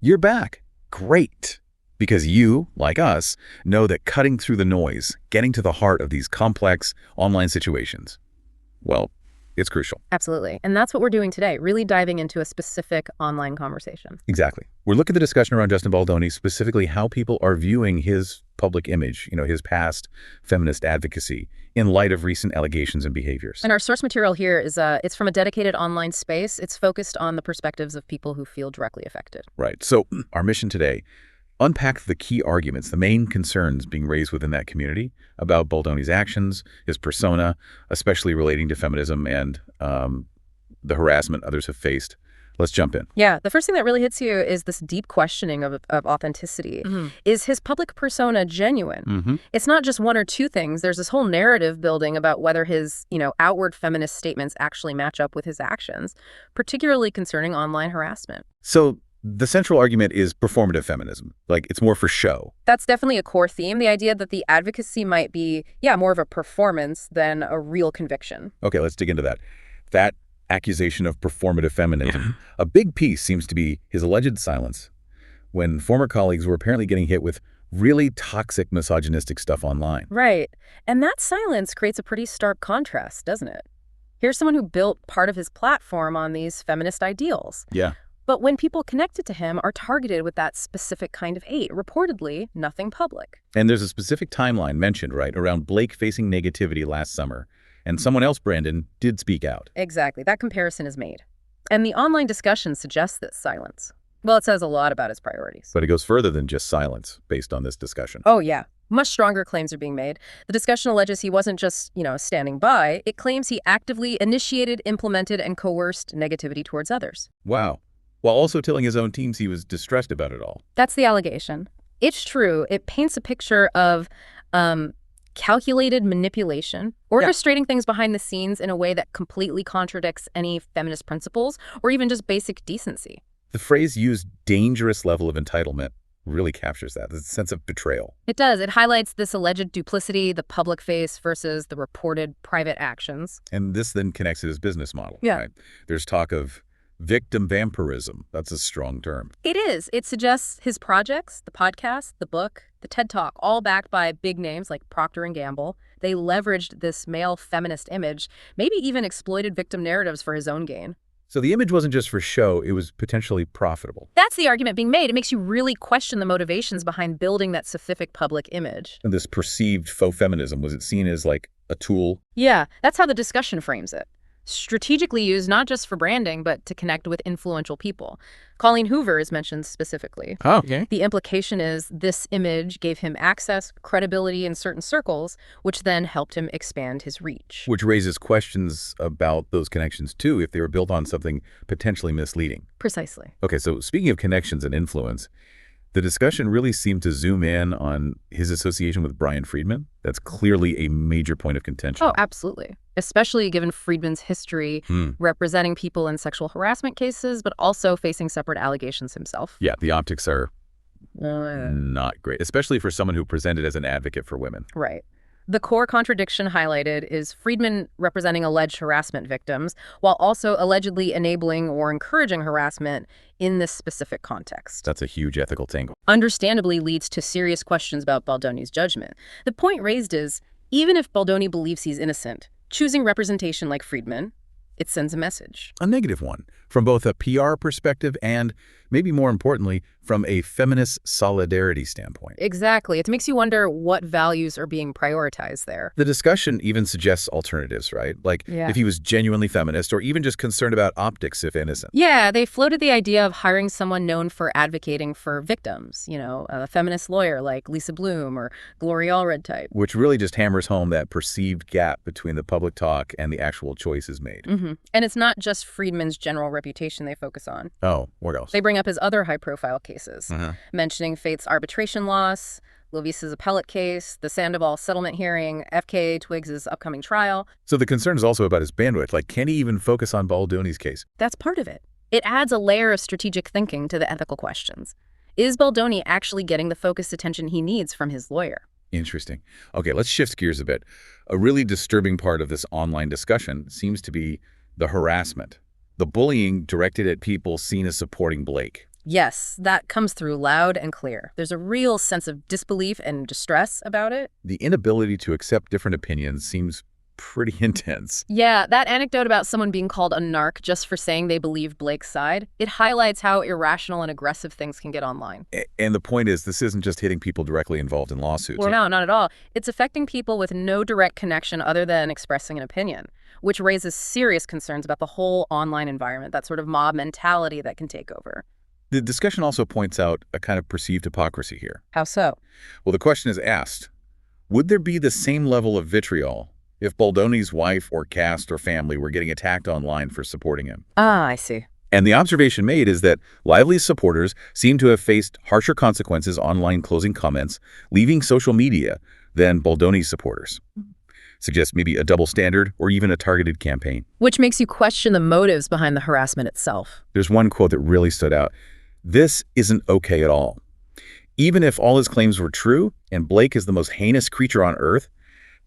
You're back. Great. Because you, like us, know that cutting through the noise, getting to the heart of these complex online situations, well, it's crucial. Absolutely. And that's what we're doing today, really diving into a specific online conversation. Exactly. We're looking at the discussion around Justin Baldoni, specifically how people are viewing his public image, his past feminist advocacy in light of recent allegations and behaviors. And our source material here is it's from a dedicated online space. It's focused on the perspectives of people who feel directly affected. Right. So our mission today, unpack the key arguments, the main concerns being raised within that community about Baldoni's actions, his persona, especially relating to feminism and the harassment others have faced. Let's jump in. Yeah, the first thing that really hits you is this deep questioning of authenticity. Is his public persona genuine? It's not just one or two things. There's this whole narrative building about whether his, outward feminist statements actually match up with his actions, particularly concerning online harassment. So the central argument is performative feminism, like it's more for show. That's definitely a core theme, the idea that the advocacy might be, more of a performance than a real conviction. Okay, let's dig into that. That accusation of performative feminism. A big piece seems to be his alleged silence when former colleagues were apparently getting hit with really toxic misogynistic stuff online. Right. And that silence creates a pretty stark contrast, doesn't it? Here's someone who built part of his platform on these feminist ideals. Yeah. But when people connected to him are targeted with that specific kind of hate, reportedly nothing public. And there's a specific timeline mentioned, right, around Blake facing negativity last summer. And someone else, Brandon, did speak out. Exactly. That comparison is made. And the online discussion suggests this silence. Well, it says a lot about his priorities. But it goes further than just silence based on this discussion. Oh, yeah. Much stronger claims are being made. The discussion alleges he wasn't just, standing by. It claims he actively initiated, implemented, and coerced negativity towards others. Wow. While also telling his own teams he was distressed about it all. That's the allegation. It's true. It paints a picture of calculated manipulation, orchestrating things behind the scenes in a way that completely contradicts any feminist principles or even just basic decency. The phrase used, dangerous level of entitlement, really captures that, the sense of betrayal. It does. It highlights this alleged duplicity, the public face versus the reported private actions. And this then connects to his business model. Yeah. Right? There's talk of victim vampirism. That's a strong term. It is. It suggests his projects, the podcast, the book, the TED Talk, all backed by big names like Procter & Gamble. They leveraged this male feminist image, maybe even exploited victim narratives for his own gain. So the image wasn't just for show, it was potentially profitable. That's the argument being made. It makes you really question the motivations behind building that specific public image. And this perceived faux feminism, was it seen as like a tool? Yeah, that's how the discussion frames it. Strategically used not just for branding, but to connect with influential people. Colleen Hoover is mentioned specifically. Oh, okay. The implication is this image gave him access, credibility in certain circles, which then helped him expand his reach. Which raises questions about those connections, too, if they were built on something potentially misleading. Precisely. Okay, so speaking of connections and influence, the discussion really seemed to zoom in on his association with Brian Friedman. That's clearly a major point of contention. Oh, absolutely. Especially given Friedman's history representing people in sexual harassment cases, but also facing separate allegations himself. Yeah, the optics are not great, especially for someone who presented as an advocate for women. Right. The core contradiction highlighted is Friedman representing alleged harassment victims while also allegedly enabling or encouraging harassment in this specific context. That's a huge ethical tangle. Understandably leads to serious questions about Baldoni's judgment. The point raised is, even if Baldoni believes he's innocent, choosing representation like Friedman, it sends a message. A negative one, from both a PR perspective and, maybe more importantly, from a feminist solidarity standpoint. Exactly. It makes you wonder what values are being prioritized there. The discussion even suggests alternatives, right? Like if he was genuinely feminist or even just concerned about optics if innocent. Yeah, they floated the idea of hiring someone known for advocating for victims, a feminist lawyer like Lisa Bloom or Gloria Allred type. Which really just hammers home that perceived gap between the public talk and the actual choices made. And it's not just Friedman's general reputation they focus on. Oh, what else? They bring up his other high-profile cases, mentioning Faith's arbitration loss, Lovisa's appellate case, the Sandoval settlement hearing, FKA Twigs' upcoming trial. So the concern is also about his bandwidth. Like, can he even focus on Baldoni's case? That's part of it. It adds a layer of strategic thinking to the ethical questions. Is Baldoni actually getting the focused attention he needs from his lawyer? Interesting. Okay, let's shift gears a bit. A really disturbing part of this online discussion seems to be the harassment, the bullying directed at people seen as supporting Blake. Yes, that comes through loud and clear. There's a real sense of disbelief and distress about it. The inability to accept different opinions seems pretty intense. Yeah, that anecdote about someone being called a narc just for saying they believe Blake's side, it highlights how irrational and aggressive things can get online. And the point is, this isn't just hitting people directly involved in lawsuits. Well, no, not at all. It's affecting people with no direct connection other than expressing an opinion, which raises serious concerns about the whole online environment, that sort of mob mentality that can take over. The discussion also points out a kind of perceived hypocrisy here. How so? Well, the question is asked, would there be the same level of vitriol if Baldoni's wife or cast or family were getting attacked online for supporting him? Ah, I see. And the observation made is that Lively's supporters seem to have faced harsher consequences online closing comments, leaving social media, than Baldoni's supporters. Suggests maybe a double standard or even a targeted campaign. Which makes you question the motives behind the harassment itself. There's one quote that really stood out. "This isn't okay at all. Even if all his claims were true and Blake is the most heinous creature on earth,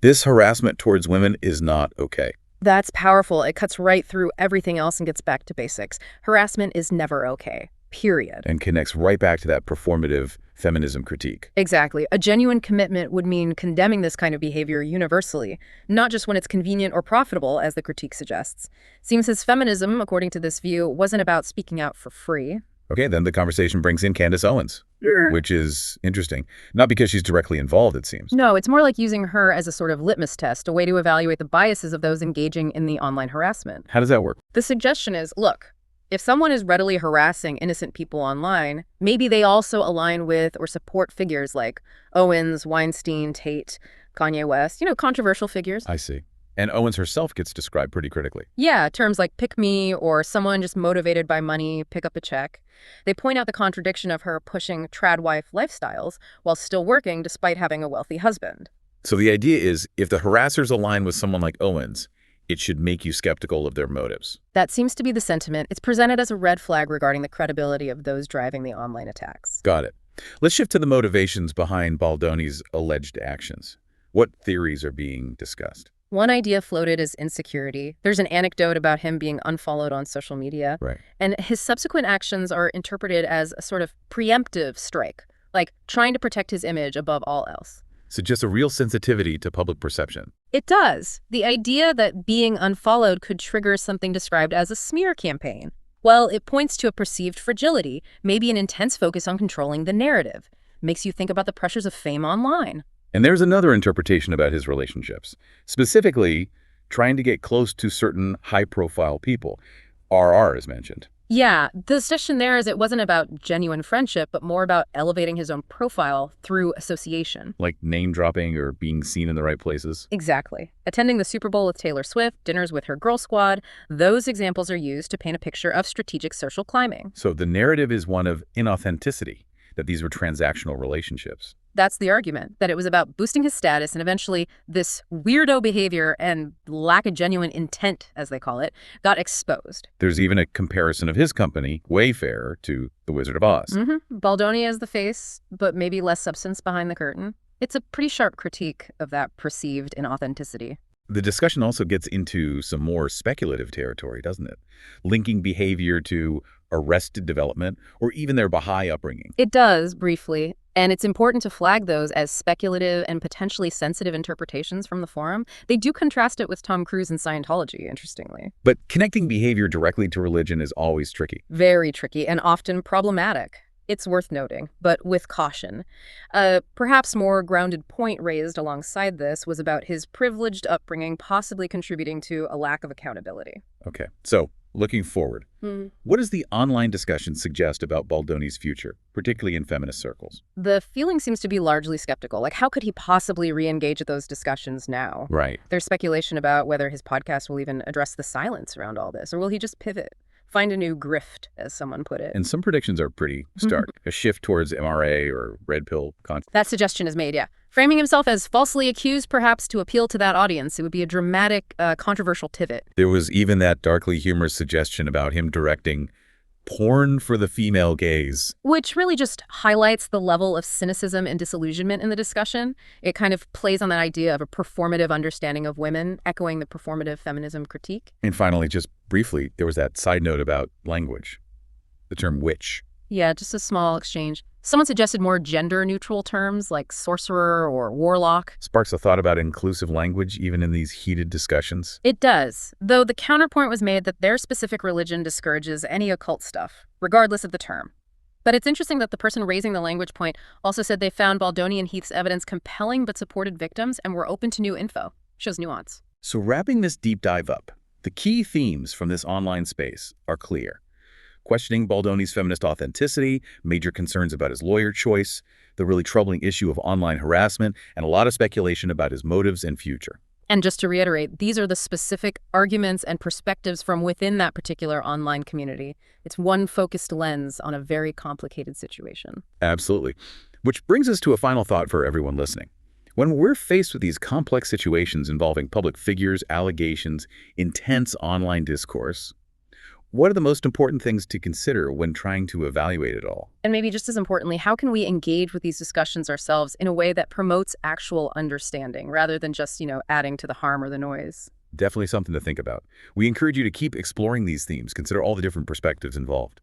this harassment towards women is not okay." That's powerful. It cuts right through everything else and gets back to basics. Harassment is never okay, period. And connects right back to that performative feminism critique. Exactly. A genuine commitment would mean condemning this kind of behavior universally, not just when it's convenient or profitable, as the critique suggests. Seems his feminism, according to this view, wasn't about speaking out for free. Okay, then the conversation brings in Candace Owens, which is interesting. Not because she's directly involved, it seems. No, it's more like using her as a sort of litmus test, a way to evaluate the biases of those engaging in the online harassment. How does that work? The suggestion is, look, if someone is readily harassing innocent people online, maybe they also align with or support figures like Owens, Weinstein, Tate, Kanye West, controversial figures. I see. And Owens herself gets described pretty critically. Yeah, terms like pick me or someone just motivated by money, pick up a check. They point out the contradiction of her pushing trad wife lifestyles while still working despite having a wealthy husband. So the idea is, if the harassers align with someone like Owens, it should make you skeptical of their motives. That seems to be the sentiment. It's presented as a red flag regarding the credibility of those driving the online attacks. Got it. Let's shift to the motivations behind Baldoni's alleged actions. What theories are being discussed? One idea floated is insecurity. There's an anecdote about him being unfollowed on social media. Right. And his subsequent actions are interpreted as a sort of preemptive strike, like trying to protect his image above all else. Suggests a real sensitivity to public perception. It does. The idea that being unfollowed could trigger something described as a smear campaign. Well, it points to a perceived fragility, maybe an intense focus on controlling the narrative. Makes you think about the pressures of fame online. And there's another interpretation about his relationships, specifically trying to get close to certain high-profile people. RR is mentioned. Yeah, the suggestion there is it wasn't about genuine friendship, but more about elevating his own profile through association. Like name-dropping or being seen in the right places. Exactly. Attending the Super Bowl with Taylor Swift, dinners with her girl squad, those examples are used to paint a picture of strategic social climbing. So the narrative is one of inauthenticity, that these were transactional relationships. That's the argument, that it was about boosting his status, and eventually this weirdo behavior and lack of genuine intent, as they call it, got exposed. There's even a comparison of his company, Wayfair, to The Wizard of Oz. Baldoni as the face, but maybe less substance behind the curtain. It's a pretty sharp critique of that perceived inauthenticity. The discussion also gets into some more speculative territory, doesn't it? Linking behavior to arrested development or even their Baha'i upbringing. It does, briefly. And it's important to flag those as speculative and potentially sensitive interpretations from the forum. They do contrast it with Tom Cruise and Scientology, interestingly. But connecting behavior directly to religion is always tricky. Very tricky and often problematic. It's worth noting, but with caution. Perhaps more grounded point raised alongside this was about his privileged upbringing possibly contributing to a lack of accountability. Okay, so looking forward, what does the online discussion suggest about Baldoni's future, particularly in feminist circles? The feeling seems to be largely skeptical. Like, how could he possibly re-engage those discussions now? Right. There's speculation about whether his podcast will even address the silence around all this, or will he just pivot? Find a new grift, as someone put it. And some predictions are pretty stark. A shift towards MRA or red pill content. That suggestion is made, yeah. Framing himself as falsely accused, perhaps to appeal to that audience. It would be a dramatic, controversial pivot. There was even that darkly humorous suggestion about him directing porn for the female gaze. Which really just highlights the level of cynicism and disillusionment in the discussion. It kind of plays on that idea of a performative understanding of women, echoing the performative feminism critique. And finally, just briefly, there was that side note about language, the term witch. Yeah, just a small exchange. Someone suggested more gender-neutral terms like sorcerer or warlock. Sparks a thought about inclusive language even in these heated discussions. It does, though the counterpoint was made that their specific religion discourages any occult stuff, regardless of the term. But it's interesting that the person raising the language point also said they found Baldoni and Heath's evidence compelling but supported victims and were open to new info. Shows nuance. So wrapping this deep dive up, the key themes from this online space are clear. Questioning Baldoni's feminist authenticity, major concerns about his lawyer choice, the really troubling issue of online harassment, and a lot of speculation about his motives and future. And just to reiterate, these are the specific arguments and perspectives from within that particular online community. It's one focused lens on a very complicated situation. Absolutely. Which brings us to a final thought for everyone listening. When we're faced with these complex situations involving public figures, allegations, intense online discourse, what are the most important things to consider when trying to evaluate it all? And maybe just as importantly, how can we engage with these discussions ourselves in a way that promotes actual understanding rather than just, adding to the harm or the noise? Definitely something to think about. We encourage you to keep exploring these themes, consider all the different perspectives involved.